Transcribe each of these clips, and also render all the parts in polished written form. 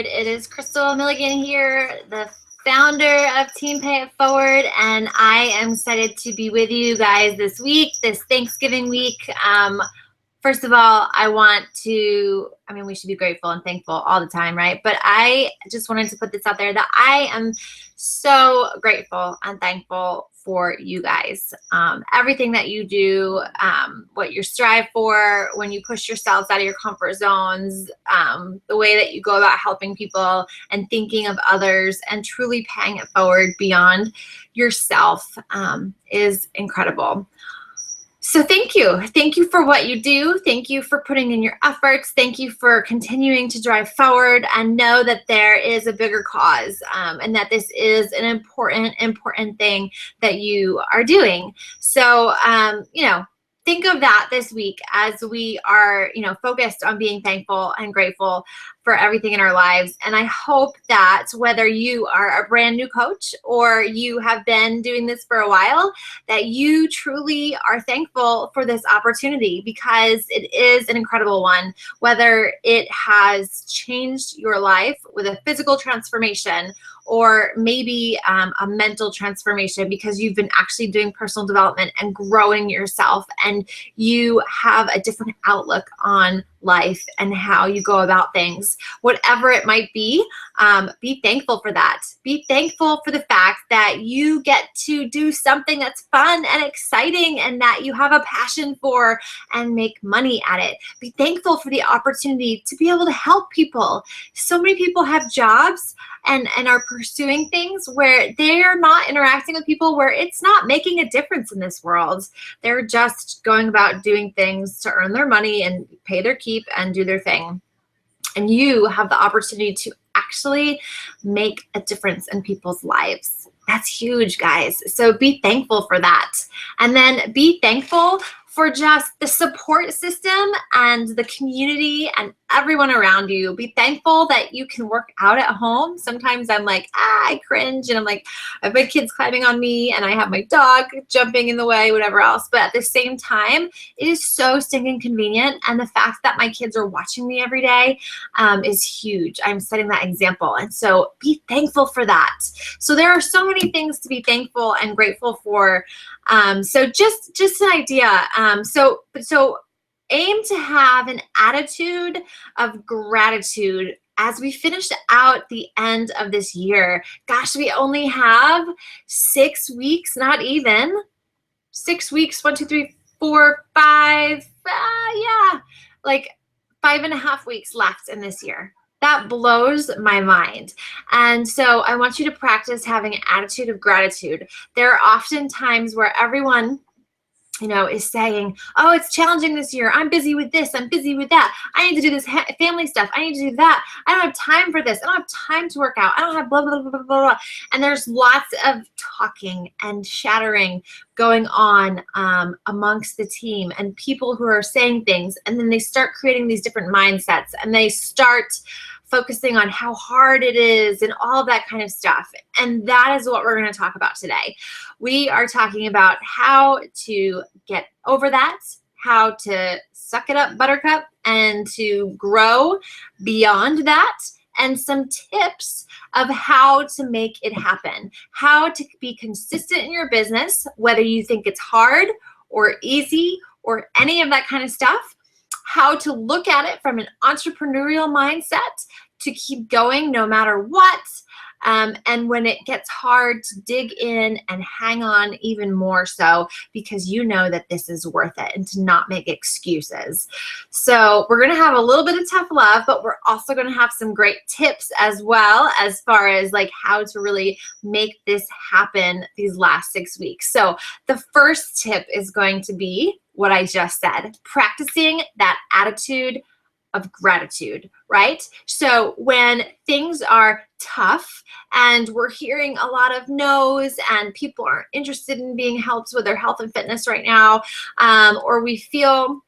Forward. It is Crystal Milligan here, the founder of Team Pay It Forward, and I am excited to be with you guys this week, this Thanksgiving week. First of all, we should be grateful and thankful all the time, right? But I just wanted to put this out there that I am so grateful and thankful for you guys. Everything that you do, what you strive for, when you push yourselves out of your comfort zones, the way that you go about helping people and thinking of others and truly paying it forward beyond yourself is incredible. So thank you. Thank you for what you do. Thank you for putting in your efforts. Thank you for continuing to drive forward and know that there is a bigger cause and that this is an important thing that you are doing. So, think of that this week as we are, focused on being thankful and grateful for everything in our lives. And I hope that whether you are a brand new coach or you have been doing this for a while, that you truly are thankful for this opportunity because it is an incredible one, whether it has changed your life with a physical transformation or maybe a mental transformation because you've been actually doing personal development and growing yourself and you have a different outlook on life and how you go about things. Whatever it might be thankful for that. Be thankful for the fact that you get to do something that's fun and exciting and that you have a passion for and make money at it. Be thankful for the opportunity to be able to help people. So many people have jobs and are pursuing things where they are not interacting with people, where it's not making a difference in this world. They're just going about doing things to earn their money and pay their keep and do their thing. And you have the opportunity to actually make a difference in people's lives. That's huge, guys. So be thankful for that. And then be thankful for just the support system and the community and everyone around you. Be thankful that you can work out at home. Sometimes I'm like, I cringe, and I'm like, I have my kids climbing on me, and I have my dog jumping in the way, whatever else. But at the same time, it is so stinking convenient, and the fact that my kids are watching me every day is huge. I'm setting that example, and so be thankful for that. So there are so many things to be thankful and grateful for. So just an idea. So aim to have an attitude of gratitude as we finish out the end of this year. Gosh, we only have 6 weeks, not even 6 weeks, 1, 2, 3, 4, 5, like 5.5 weeks left in this year. That blows my mind. And so I want you to practice having an attitude of gratitude. There are often times where everyone is saying, oh, it's challenging this year. I'm busy with this. I'm busy with that. I need to do this family stuff. I need to do that. I don't have time for this. I don't have time to work out. I don't have blah, blah, blah, blah, blah. And there's lots of talking and shattering going on amongst the team and people who are saying things. And then they start creating these different mindsets and they start focusing on how hard it is and all of that kind of stuff. And that is what we're going to talk about today. We are talking about how to get over that, how to suck it up, buttercup, and to grow beyond that, and some tips of how to make it happen, how to be consistent in your business, whether you think it's hard or easy or any of that kind of stuff, how to look at it from an entrepreneurial mindset to keep going no matter what. And when it gets hard, to dig in and hang on even more so, because you know that this is worth it, and to not make excuses. So we're going to have a little bit of tough love, but we're also going to have some great tips as well, as far as like how to really make this happen these last 6 weeks. So the first tip is going to be what I just said, practicing that attitude of gratitude, right? So when things are tough and we're hearing a lot of no's and people aren't interested in being helped with their health and fitness right now, or we feel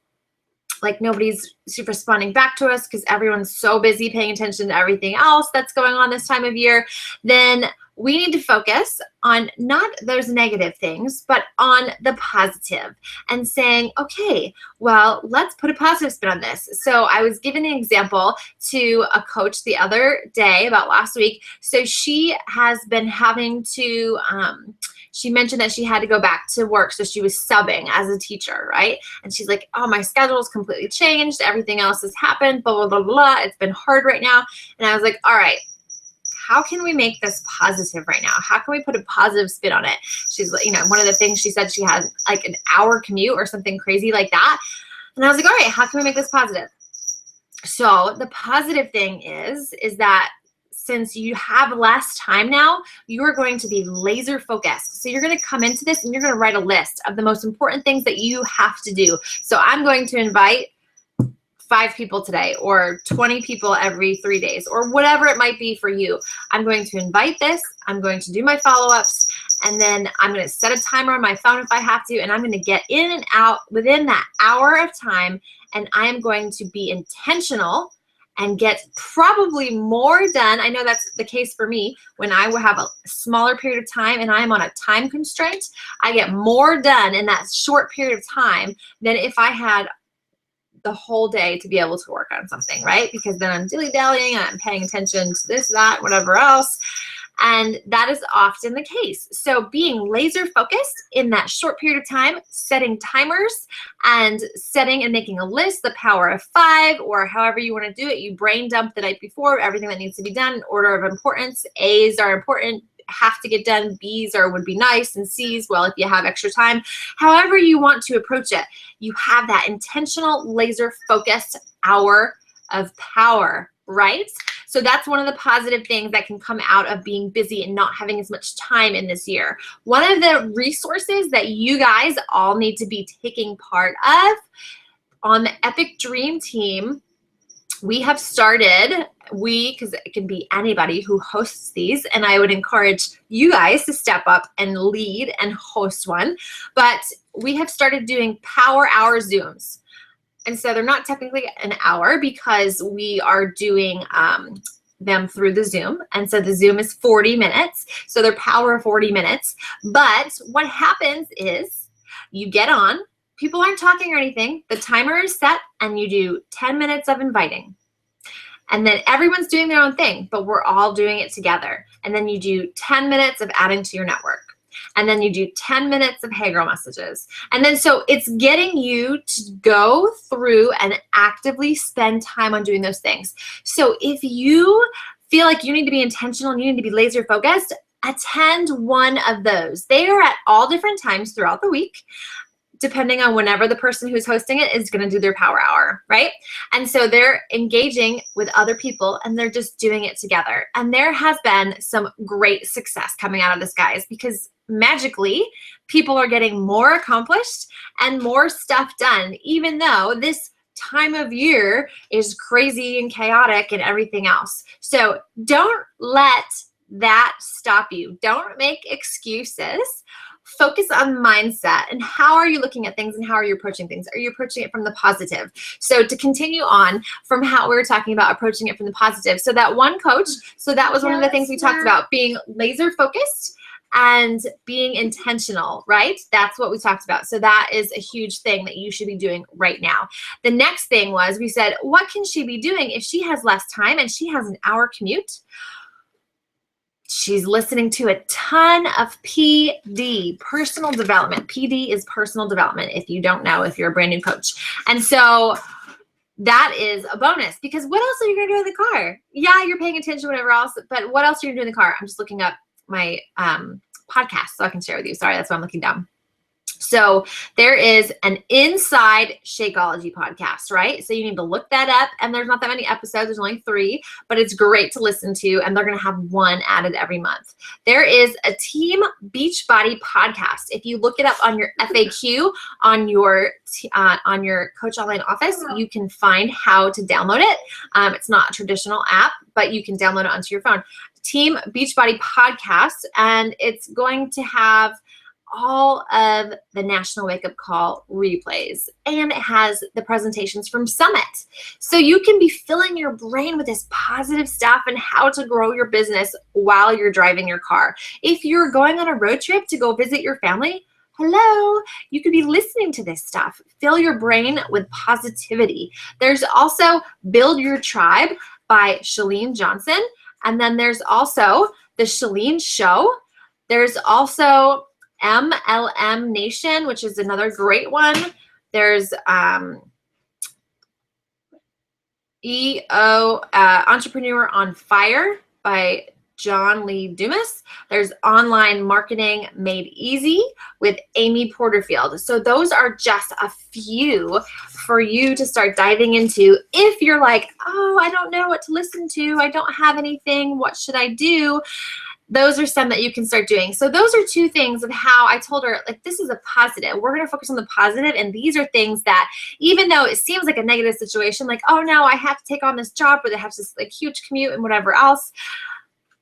like nobody's responding back to us because everyone's so busy paying attention to everything else that's going on this time of year, then we need to focus on not those negative things, but on the positive and saying, okay, well, let's put a positive spin on this. So I was giving an example to a coach the other day about last week. So she has been having to, she mentioned that she had to go back to work. So she was subbing as a teacher, right? And she's like, oh, my schedule's completely changed. Everything else has happened, blah, blah, blah, blah. It's been hard right now. And I was like, all right, how can we make this positive right now? How can we put a positive spin on it? She's like, one of the things she said, she had like an hour commute or something crazy like that. And I was like, all right, how can we make this positive? So the positive thing is that since you have less time now, you are going to be laser focused. So you're going to come into this and you're going to write a list of the most important things that you have to do. So I'm going to invite 5 people today, or 20 people every 3 days, or whatever it might be for you. I'm going to invite this, I'm going to do my follow-ups, and then I'm going to set a timer on my phone if I have to, and I'm going to get in and out within that hour of time, and I am going to be intentional and get probably more done. I know that's the case for me. When I will have a smaller period of time and I'm on a time constraint, I get more done in that short period of time than if I had the whole day to be able to work on something, right? Because then I'm dilly-dallying, I'm paying attention to this, that, whatever else. And that is often the case. So being laser focused in that short period of time, setting timers and setting and making a list, the power of 5, or however you want to do it. You brain dump the night before, everything that needs to be done, order of importance. A's are important, have to get done. B's would be nice, and C's, well, if you have extra time. However you want to approach it, you have that intentional laser focused hour of power, right? So that's one of the positive things that can come out of being busy and not having as much time in this year. One of the resources that you guys all need to be taking part of on the Epic Dream Team, we have started, because it can be anybody who hosts these, and I would encourage you guys to step up and lead and host one, but we have started doing Power Hour Zooms. And so they're not technically an hour because we are doing them through the Zoom. And so the Zoom is 40 minutes. So they're power 40 minutes. But what happens is you get on, people aren't talking or anything. The timer is set and you do 10 minutes of inviting. And then everyone's doing their own thing, but we're all doing it together. And then you do 10 minutes of adding to your network. And then you do 10 minutes of Hey Girl messages. And then so it's getting you to go through and actively spend time on doing those things. So if you feel like you need to be intentional and you need to be laser focused, attend one of those. They are at all different times throughout the week, depending on whenever the person who's hosting it is going to do their power hour, right? And so they're engaging with other people and they're just doing it together. And there has been some great success coming out of this, guys, because magically people are getting more accomplished and more stuff done, even though this time of year is crazy and chaotic and everything else. So don't let that stop you. Don't make excuses. Focus on mindset and how are you looking at things and how are you approaching things? Are you approaching it from the positive? So to continue on from how we were talking about approaching it from the positive. So that one coach, so that was one of the things we talked about, being laser focused and being intentional, right? That's what we talked about. So that is a huge thing that you should be doing right now. The next thing was we said, what can she be doing if she has less time and she has an hour commute? She's listening to a ton of PD, personal development. PD is personal development, if you don't know, if you're a brand new coach. And so that is a bonus, because what else are you going to do in the car? Yeah, you're paying attention, whatever else, but what else are you going to do in the car? I'm just looking up my podcast so I can share with you. Sorry, that's why I'm looking down. So there is an Inside Shakeology podcast, right? So you need to look that up, and there's not that many episodes. There's only 3, but it's great to listen to, and they're going to have one added every month. There is a Team Beachbody podcast. If you look it up on your FAQ on your Coach Online Office, you can find how to download it. It's not a traditional app, but you can download it onto your phone. Team Beachbody podcast, and it's going to have all of the National Wake Up Call replays, and it has the presentations from Summit. So you can be filling your brain with this positive stuff and how to grow your business while you're driving your car. If you're going on a road trip to go visit your family, hello, you could be listening to this stuff. Fill your brain with positivity. There's also Build Your Tribe by Chalene Johnson. And then there's also The Chalene Show. There's also MLM Nation, which is another great one. There's Entrepreneur on Fire by John Lee Dumas. There's Online Marketing Made Easy with Amy Porterfield. So those are just a few for you to start diving into. If you're like, oh, I don't know what to listen to, I don't have anything, what should I do? Those are some that you can start doing. So those are two things of how I told her, like, this is a positive. We're going to focus on the positive, and these are things that, even though it seems like a negative situation, like, oh no, I have to take on this job where they have this like huge commute and whatever else,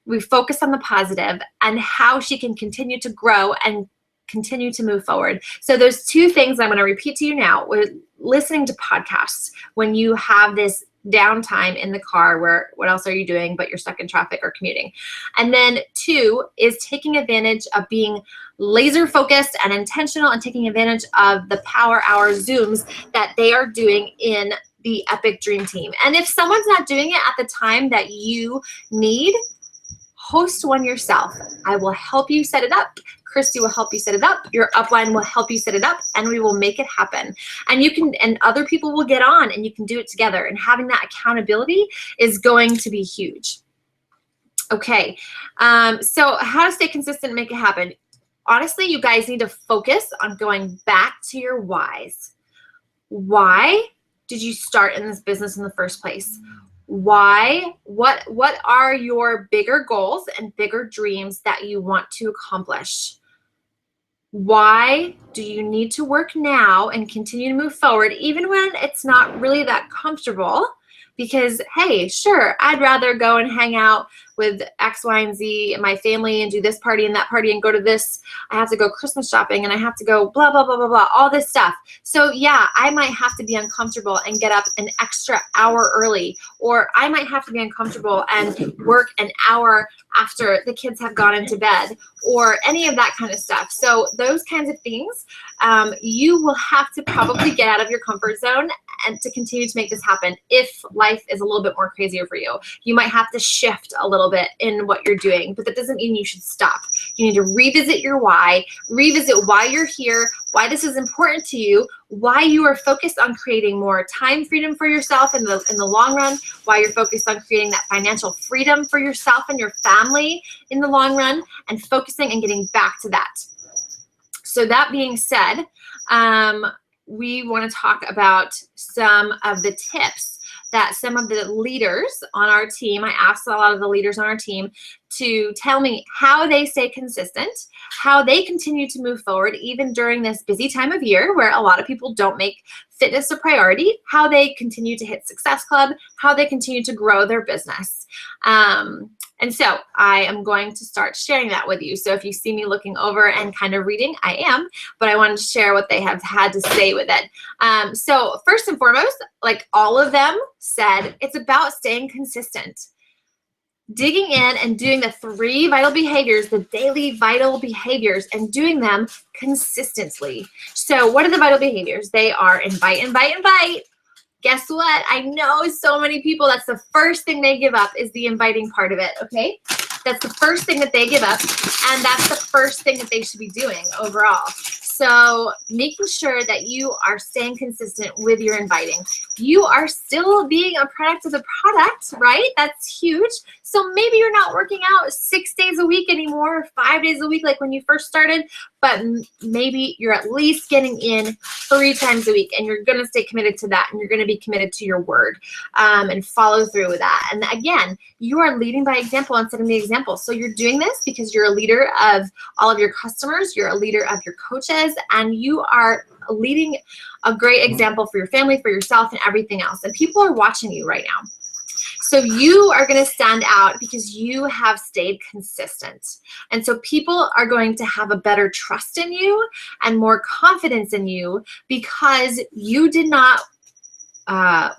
we focus on the positive and how she can continue to grow and continue to move forward. So those two things I'm going to repeat to you now. We're listening to podcasts when you have this downtime in the car where what else are you doing but you're stuck in traffic or commuting. And then two is taking advantage of being laser focused and intentional and taking advantage of the Power Hour Zooms that they are doing in the Epic Dream Team. And if someone's not doing it at the time that you need, host one yourself. I will help you set it up. Christy will help you set it up. Your upline will help you set it up, and we will make it happen. And you can, and other people will get on, and you can do it together. And having that accountability is going to be huge. Okay, so how to stay consistent and make it happen. Honestly, you guys need to focus on going back to your whys. Why did you start in this business in the first place? Why? What are your bigger goals and bigger dreams that you want to accomplish? Why do you need to work now and continue to move forward even when it's not really that comfortable? Because, hey, sure, I'd rather go and hang out with X, Y, and Z and my family and do this party and that party and go to this. I have to go Christmas shopping and I have to go blah, blah, blah, blah, blah, all this stuff. So yeah, I might have to be uncomfortable and get up an extra hour early, or I might have to be uncomfortable and work an hour after the kids have gone into bed, or any of that kind of stuff. So those kinds of things, you will have to probably get out of your comfort zone and to continue to make this happen. If life is a little bit more crazier for you, you might have to shift a little bit in what you're doing, but that doesn't mean you should stop. You need to revisit your why, revisit why you're here, why this is important to you, why you are focused on creating more time freedom for yourself in the long run, why you're focused on creating that financial freedom for yourself and your family in the long run, and focusing and getting back to that. So that being said, we want to talk about some of the tips that some of the leaders on our team, I asked a lot of the leaders on our team to tell me how they stay consistent, how they continue to move forward even during this busy time of year where a lot of people don't make fitness a priority, how they continue to hit Success Club, how they continue to grow their business. And so I am going to start sharing that with you. So if you see me looking over and kind of reading, I am, but I wanted to share what they have had to say with it. So first and foremost, like all of them said, it's about staying consistent. Digging in and doing the 3 vital behaviors, the daily vital behaviors, and doing them consistently. So what are the vital behaviors? They are invite, invite, invite. Guess what? I know so many people, that's the first thing they give up is the inviting part of it, okay? That's the first thing that they give up, and that's the first thing that they should be doing overall. So making sure that you are staying consistent with your inviting. You are still being a product of the product, right? That's huge. So maybe you're not working out 6 days a week anymore, or 5 days a week like when you first started, but maybe you're at least getting in 3 times a week, and you're going to stay committed to that, and you're going to be committed to your word and follow through with that. And again, you are leading by example and setting the example. So you're doing this because you're a leader of all of your customers, you're a leader of your coaches, and you are leading a great example for your family, for yourself, and everything else. And people are watching you right now. So you are going to stand out because you have stayed consistent. And so people are going to have a better trust in you and more confidence in you because you did not, wow,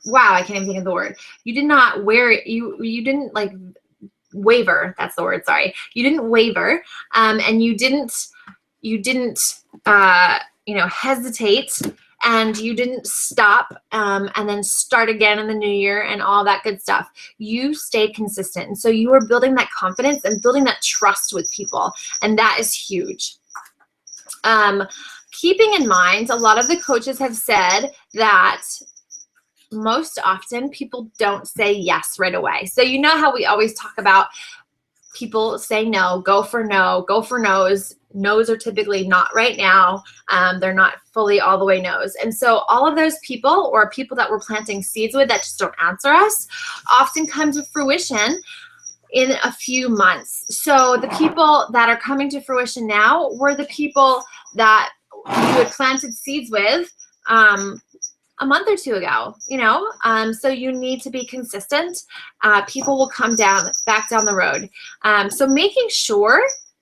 I can't even think of the word. You did not you didn't like waver. That's the word. Sorry. You didn't waver. And you didn't, hesitate, and you didn't stop and then start again in the new year and all that good stuff. You stayed consistent. And so you are building that confidence and building that trust with people. And that is huge. Keeping in mind, a lot of the coaches have said that most often people don't say yes right away. So you know how we always talk about people say no, go for no's. No's are typically not right now. They're not fully all the way no's. And so all of those people, or people that we're planting seeds with that just don't answer us, often come to fruition in a few months. So the people that are coming to fruition now were the people that you had planted seeds with a month or two ago, so you need to be consistent. People will come back down the road. So making sure,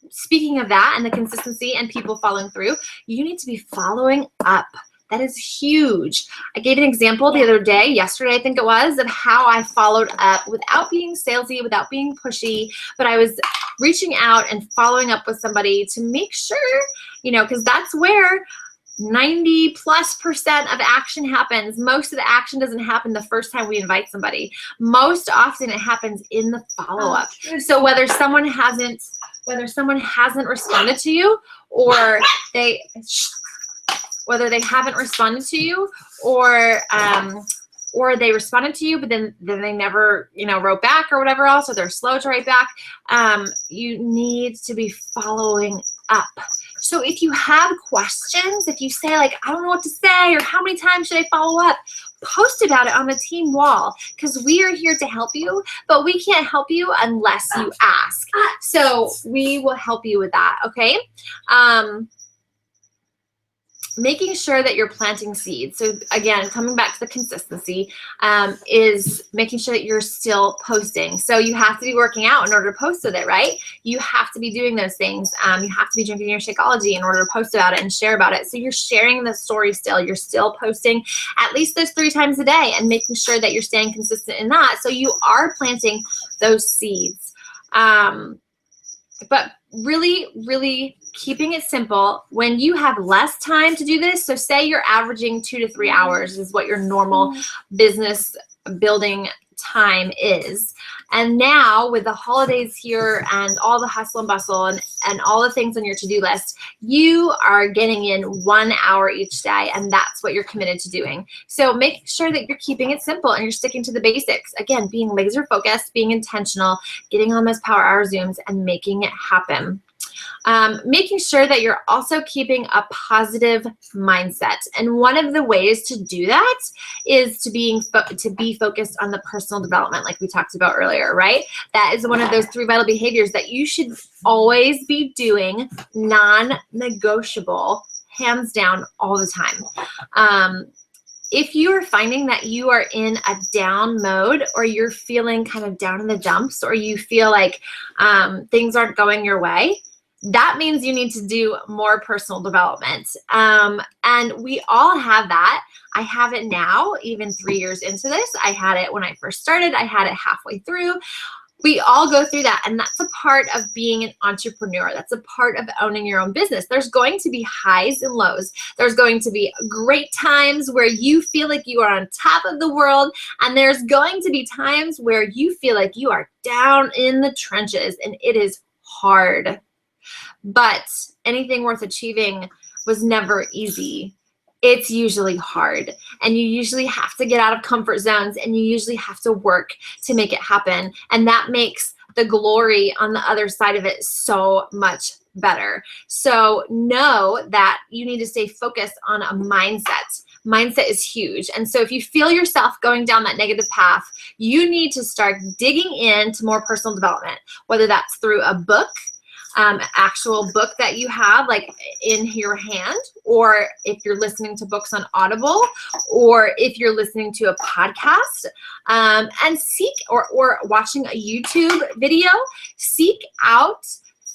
speaking of that and the consistency and people following through, you need to be following up. That is huge. I gave an example the other day, yesterday I think it was, of how I followed up without being salesy, without being pushy, but I was reaching out and following up with somebody to make sure, because that's where 90+% of action happens. Most of the action doesn't happen the first time we invite somebody. Most often it happens in the follow-up. So whether someone hasn't responded to you, or whether they haven't responded to you, or they responded to you, but then they never, wrote back or whatever else, or they're slow to write back, you need to be following up. So if you have questions, if you say like, I don't know what to say, or how many times should I follow up, post about it on the team wall, because we are here to help you, but we can't help you unless you ask. So we will help you with that, okay? Making sure that you're planting seeds. So again, coming back to the consistency, is making sure that you're still posting. So you have to be working out in order to post with it, right? You have to be doing those things. You have to be drinking your Shakeology in order to post about it and share about it. So you're sharing the story still. You're still posting at least those 3 times a day and making sure that you're staying consistent in that. So you are planting those seeds. But really, really keeping it simple. When you have less time to do this, so say you're averaging 2 to 3 hours is what your normal business building time is. And now with the holidays here and all the hustle and bustle and all the things on your to-do list, you are getting in 1 hour each day, and that's what you're committed to doing. So make sure that you're keeping it simple and you're sticking to the basics. Again, being laser focused, being intentional, getting on those power hour Zooms and making it happen. Making sure that you're also keeping a positive mindset. And one of the ways to do that is to be focused on the personal development, like we talked about earlier, right? That is one of those 3 vital behaviors that you should always be doing, non-negotiable, hands down, all the time. If you are finding that you are in a down mode, or you're feeling kind of down in the dumps, or you feel like things aren't going your way, that means you need to do more personal development. And we all have that. I have it now, even 3 years into this. I had it when I first started. I had it halfway through. We all go through that, and that's a part of being an entrepreneur. That's a part of owning your own business. There's going to be highs and lows. There's going to be great times where you feel like you are on top of the world, and there's going to be times where you feel like you are down in the trenches, and it is hard. But anything worth achieving was never easy. It's usually hard, and you usually have to get out of comfort zones, and you usually have to work to make it happen. And that makes the glory on the other side of it so much better. So know that you need to stay focused on a mindset. Mindset is huge. And so if you feel yourself going down that negative path, you need to start digging into more personal development, whether that's through a book, actual book that you have like in your hand, or if you're listening to books on Audible, or if you're listening to a podcast, and seek, or watching a YouTube video, seek out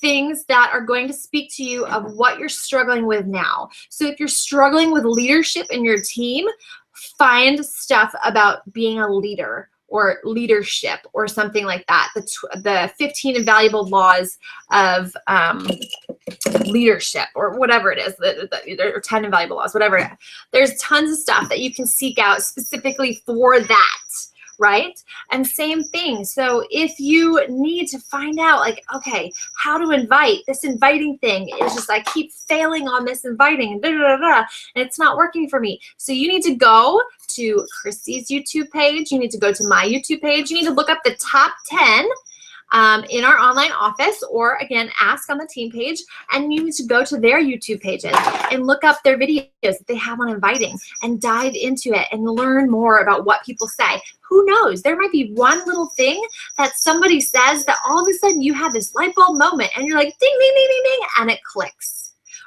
things that are going to speak to you of what you're struggling with now. So if you're struggling with leadership in your team, find stuff about being a leader or leadership or something like that. The 15 invaluable laws of leadership, or whatever it is, or 10 invaluable laws, whatever it is. There's tons of stuff that you can seek out specifically for that, right? And same thing. So if you need to find out, like, okay, how to invite, this inviting thing is just, I keep failing on this inviting, and and it's not working for me. So you need to go to Christy's YouTube page. You need to go to my YouTube page. You need to look up the top 10 in our online office, or again, ask on the team page, and you need to go to their YouTube pages and look up their videos that they have on inviting and dive into it and learn more about what people say. Who knows? There might be one little thing that somebody says that all of a sudden you have this light bulb moment and you're like, ding, ding, ding, ding, ding, and it clicks.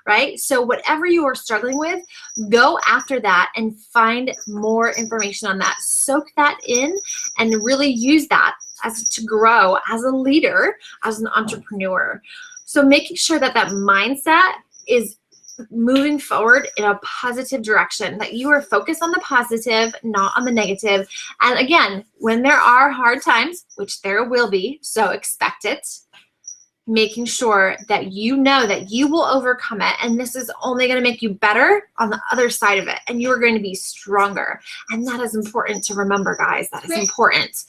Right? So whatever you are struggling with, go after that and find more information on that. Soak that in and really use that to grow as a leader, as an entrepreneur. So making sure that that mindset is moving forward in a positive direction, that you are focused on the positive, not on the negative. And again, when there are hard times, which there will be, so expect it, making sure that you know that you will overcome it, and this is only going to make you better on the other side of it, and you are going to be stronger. And that is important to remember, guys. That is important.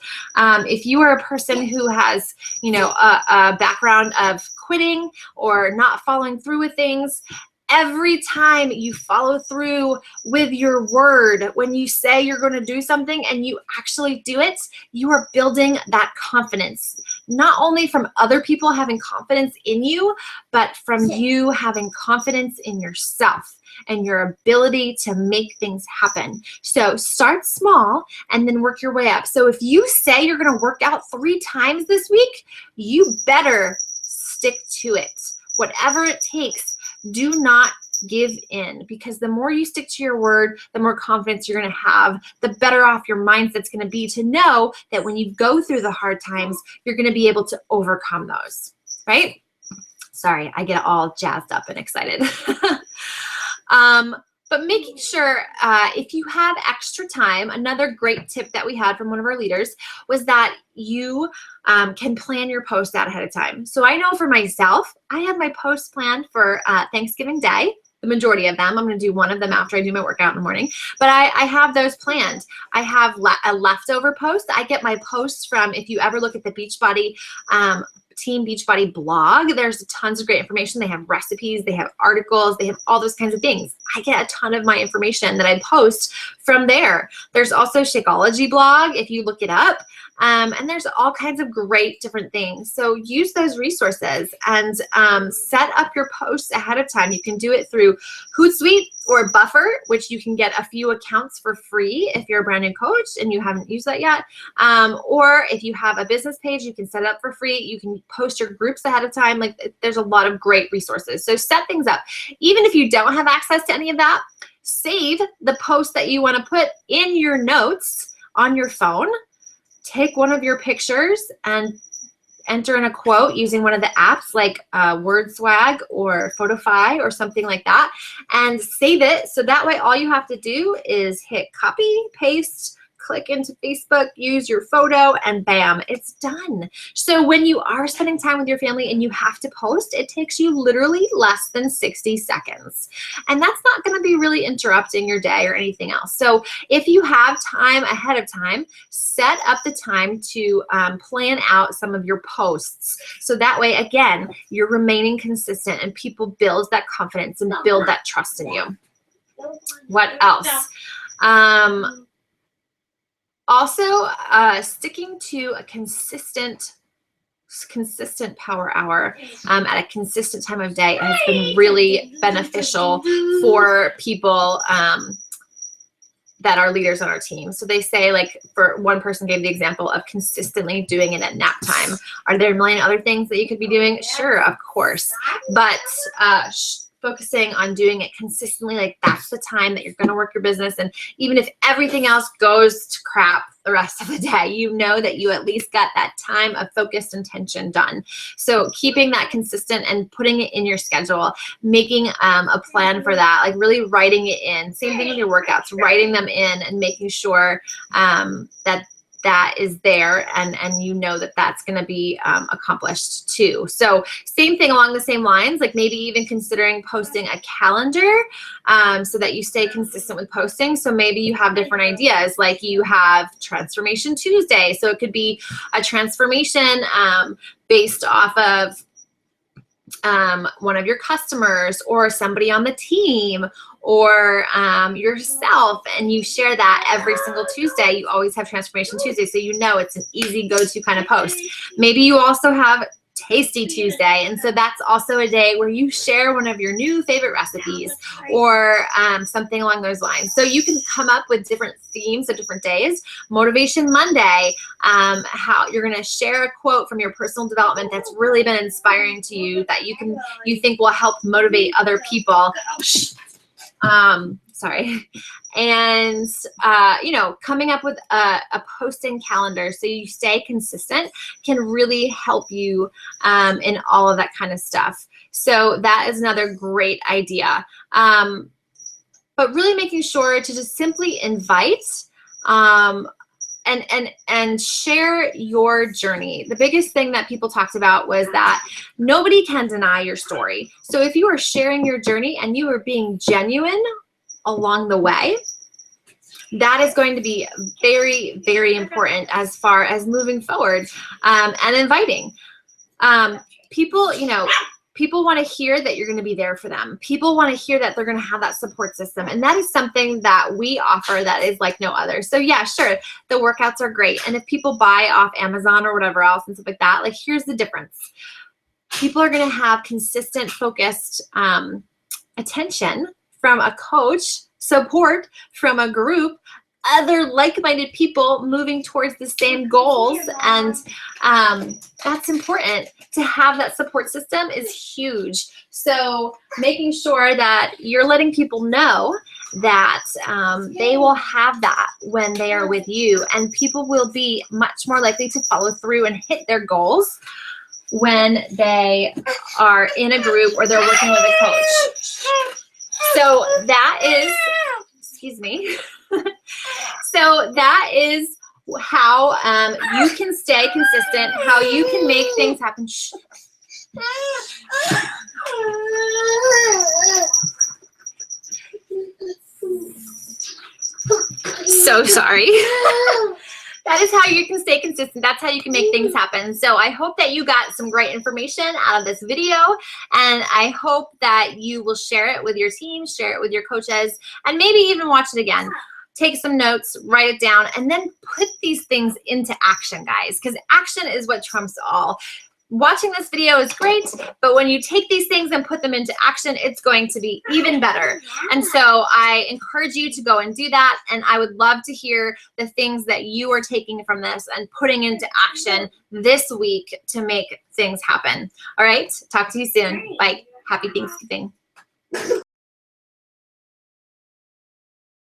If you are a person who has, you know, a background of quitting or not following through with things, every time you follow through with your word, when you say you're going to do something and you actually do it, you are building that confidence, not only from other people having confidence in you, but from you having confidence in yourself and your ability to make things happen. So start small and then work your way up. So if you say you're going to work out 3 times this week, you better stick to it. Whatever it takes. Do not give in, because the more you stick to your word, the more confidence you're going to have, the better off your mindset's going to be to know that when you go through the hard times, you're going to be able to overcome those, right? Sorry, I get all jazzed up and excited. But making sure if you have extra time, another great tip that we had from one of our leaders was that you can plan your posts out ahead of time. So I know for myself, I have my posts planned for Thanksgiving Day. The majority of them. I'm going to do one of them after I do my workout in the morning. But I have those planned. I have a leftover post. I get my posts from, if you ever look at the Beachbody Team Beachbody blog, there's tons of great information. They have recipes, they have articles, they have all those kinds of things. I get a ton of my information that I post from there. There's also Shakeology blog, if you look it up. And there's all kinds of great different things. So use those resources and set up your posts ahead of time. You can do it through Hootsuite or Buffer, which you can get a few accounts for free if you're a brand new coach and you haven't used that yet. Or if you have a business page, you can set it up for free. You can post your groups ahead of time. Like, there's a lot of great resources. So set things up. Even if you don't have access to any of that, save the post that you want to put in your notes on your phone. Take one of your pictures and enter in a quote using one of the apps like WordSwag or Photofy or something like that, and save it. So that way all you have to do is hit copy, paste, click into Facebook, use your photo, and bam, it's done. So when you are spending time with your family and you have to post, it takes you literally less than 60 seconds. And that's not going to be really interrupting your day or anything else. So if you have time ahead of time, set up the time to plan out some of your posts. So that way, again, you're remaining consistent and people build that confidence and build that trust in you. What else? Also, sticking to a consistent power hour at a consistent time of day has been really beneficial for people that are leaders on our team. So they say, like, for one person gave the example of consistently doing it at nap time. Are there a million other things that you could be doing? Sure, of course. But focusing on doing it consistently, like that's the time that you're going to work your business. And even if everything else goes to crap the rest of the day, you know that you at least got that time of focused intention done. So keeping that consistent and putting it in your schedule, making a plan for that, like really writing it in. Same thing with your workouts, writing them in and making sure that is there, and you know that that's going to be accomplished too. So same thing along the same lines, like maybe even considering posting a calendar so that you stay consistent with posting. So maybe you have different ideas, like you have Transformation Tuesday. So it could be a transformation based off of one of your customers or somebody on the team or yourself, and you share that every single Tuesday. You always have Transformation Tuesday, so you know it's an easy go-to kind of post. Maybe you also have Tasty Tuesday, and so that's also a day where you share one of your new favorite recipes or something along those lines. So you can come up with different themes of different days. Motivation Monday, how you're going to share a quote from your personal development that's really been inspiring to you that you think will help motivate other people. Sorry. And, you know, coming up with a posting calendar so you stay consistent can really help you in all of that kind of stuff. So that is another great idea. But really making sure to just simply invite and share your journey. The biggest thing that people talked about was that nobody can deny your story. So if you are sharing your journey and you are being genuine along the way, that is going to be very, very important as far as moving forward and inviting. People, you know, people want to hear that you're going to be there for them. People want to hear that they're going to have that support system. And that is something that we offer that is like no other. So yeah, sure, the workouts are great. And if people buy off Amazon or whatever else and stuff like that, like here's the difference. People are going to have consistent, focused attention from a coach, support from a group, other like-minded people moving towards the same goals. And that's important. To have that support system is huge. So making sure that you're letting people know that they will have that when they are with you, and people will be much more likely to follow through and hit their goals when they are in a group or they're working with a coach. So that is, excuse me. So that is how you can stay consistent, how you can make things happen. So sorry. That is how you can stay consistent. That's how you can make things happen. So I hope that you got some great information out of this video, and I hope that you will share it with your team, share it with your coaches, and maybe even watch it again. Take some notes, write it down, and then put these things into action, guys, because action is what trumps all. Watching this video is great, but when you take these things and put them into action, it's going to be even better. And so I encourage you to go and do that, and I would love to hear the things that you are taking from this and putting into action this week to make things happen. All right, talk to you soon. Bye. Happy Thanksgiving.